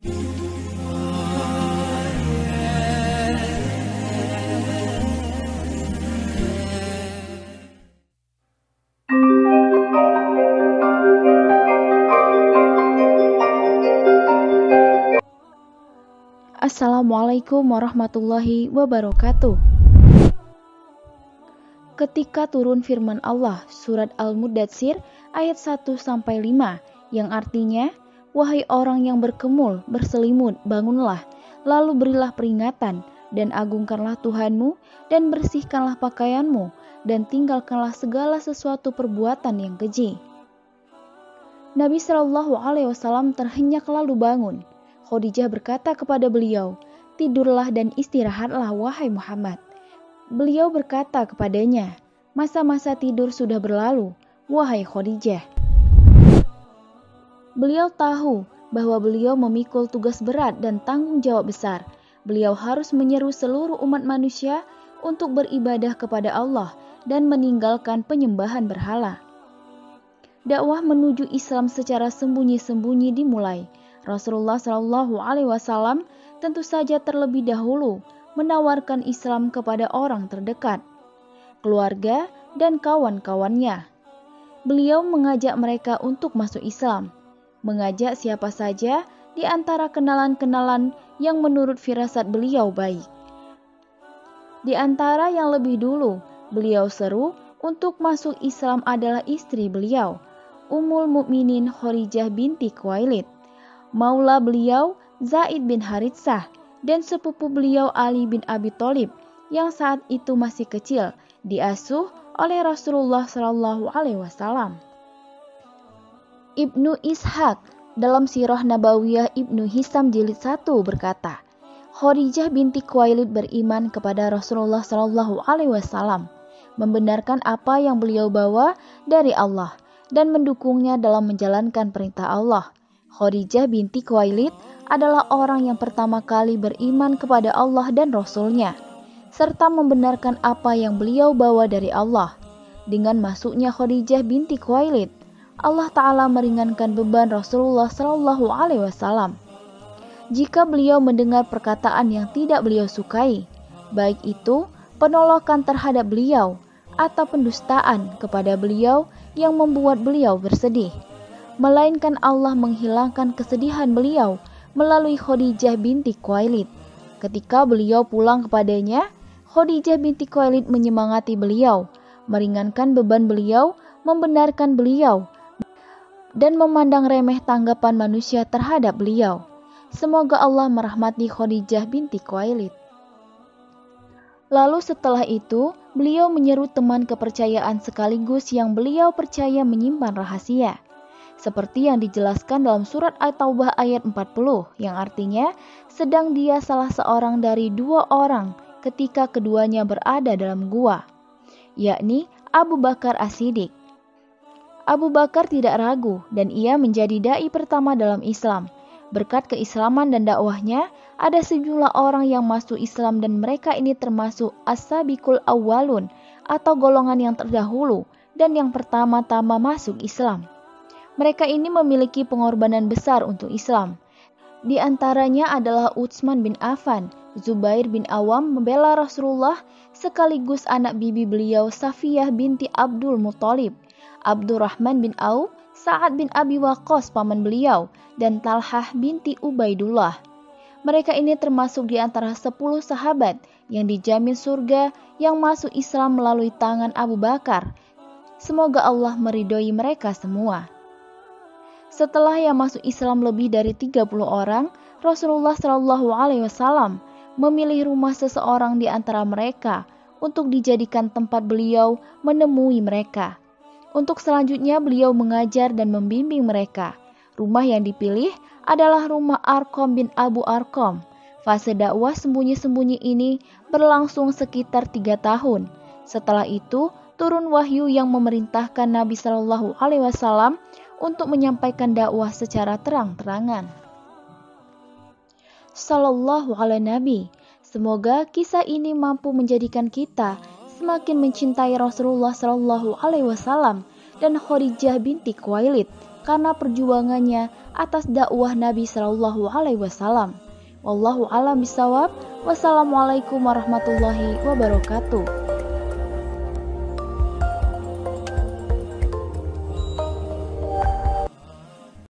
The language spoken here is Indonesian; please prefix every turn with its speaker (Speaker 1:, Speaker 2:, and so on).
Speaker 1: Assalamualaikum warahmatullahi wabarakatuh. Ketika turun firman Allah surat Al-Muddatsir ayat 1-5 yang artinya, wahai orang yang berkemul, berselimut, bangunlah, lalu berilah peringatan dan agungkanlah Tuhanmu dan bersihkanlah pakaianmu dan tinggalkanlah segala sesuatu perbuatan yang keji. Nabi Shallallahu Alaihi Wasallam terhenyak lalu bangun. Khadijah berkata kepada beliau, tidurlah dan istirahatlah wahai Muhammad. Beliau berkata kepadanya, masa-masa tidur sudah berlalu, wahai Khadijah. Beliau tahu bahwa beliau memikul tugas berat dan tanggung jawab besar. Beliau harus menyeru seluruh umat manusia untuk beribadah kepada Allah dan meninggalkan penyembahan berhala. Dakwah menuju Islam secara sembunyi-sembunyi dimulai. Rasulullah Shallallahu Alaihi Wasallam tentu saja terlebih dahulu menawarkan Islam kepada orang terdekat, keluarga, dan kawan-kawannya. Beliau mengajak mereka untuk masuk Islam, mengajak siapa saja di antara kenalan-kenalan yang menurut firasat beliau baik. Di antara yang lebih dulu beliau seru untuk masuk Islam adalah istri beliau, Ummul Mukminin Khadijah binti Khuwailid, maula beliau Zaid bin Haritsah, dan sepupu beliau Ali bin Abi Thalib yang saat itu masih kecil diasuh oleh Rasulullah Shallallahu Alaihi Wasallam. Ibnu Ishaq dalam Sirah Nabawiyah Ibnu Hisam jilid 1 berkata, Khadijah binti Khuwailid beriman kepada Rasulullah Shallallahu Alaihi Wasallam, membenarkan apa yang beliau bawa dari Allah dan mendukungnya dalam menjalankan perintah Allah. Khadijah binti Khuwailid adalah orang yang pertama kali beriman kepada Allah dan Rasul-Nya, serta membenarkan apa yang beliau bawa dari Allah. Dengan masuknya Khadijah binti Khuwailid, Allah Ta'ala meringankan beban Rasulullah Shallallahu Alaihi Wasallam. Jika beliau mendengar perkataan yang tidak beliau sukai, baik itu penolakan terhadap beliau atau pendustaan kepada beliau yang membuat beliau bersedih, melainkan Allah menghilangkan kesedihan beliau melalui Khadijah binti Khuwailid. Ketika beliau pulang kepadanya, Khadijah binti Khuwailid menyemangati beliau, meringankan beban beliau, membenarkan beliau, dan memandang remeh tanggapan manusia terhadap beliau. Semoga Allah merahmati Khadijah binti Khuwailid. Lalu setelah itu, beliau menyeru teman kepercayaan sekaligus yang beliau percaya menyimpan rahasia, seperti yang dijelaskan dalam surat At-Taubah ayat 40, yang artinya, sedang dia salah seorang dari 2 orang ketika keduanya berada dalam gua, yakni Abu Bakar As-Siddiq. Abu Bakar tidak ragu dan ia menjadi dai pertama dalam Islam. Berkat keislaman dan dakwahnya, ada sejumlah orang yang masuk Islam dan mereka ini termasuk as-sabiqul awwalun atau golongan yang terdahulu dan yang pertama-tama masuk Islam. Mereka ini memiliki pengorbanan besar untuk Islam. Di antaranya adalah Utsman bin Affan, Zubair bin Awam membela Rasulullah, sekaligus anak bibi beliau Safiyah binti Abdul Muthalib, Abdurrahman bin Auf, Sa'ad bin Abi Waqqas paman beliau, dan Talhah binti Ubaidullah. Mereka ini termasuk di antara 10 sahabat yang dijamin surga yang masuk Islam melalui tangan Abu Bakar. Semoga Allah meridhoi mereka semua. Setelah yang masuk Islam lebih dari 30 orang, Rasulullah Shallallahu Alaihi Wasallam memilih rumah seseorang di antara mereka untuk dijadikan tempat beliau menemui mereka. Untuk selanjutnya beliau mengajar dan membimbing mereka. Rumah yang dipilih adalah rumah Arqam bin Abu Arqam. Fase dakwah sembunyi-sembunyi ini berlangsung sekitar 3 tahun. Setelah itu turun wahyu yang memerintahkan Nabi Shallallahu Alaihi Wasallam untuk menyampaikan dakwah secara terang-terangan. Sallallahu alaihi Nabi. Semoga kisah ini mampu menjadikan kita semakin mencintai Rasulullah Shallallahu Alaihi Wasallam dan Khadijah binti Khuwailid, karena perjuangannya atas dakwah Nabi Shallallahu Alaihi Wasallam. Wallahu a'lam bishawab. Wassalamualaikum warahmatullahi wabarakatuh.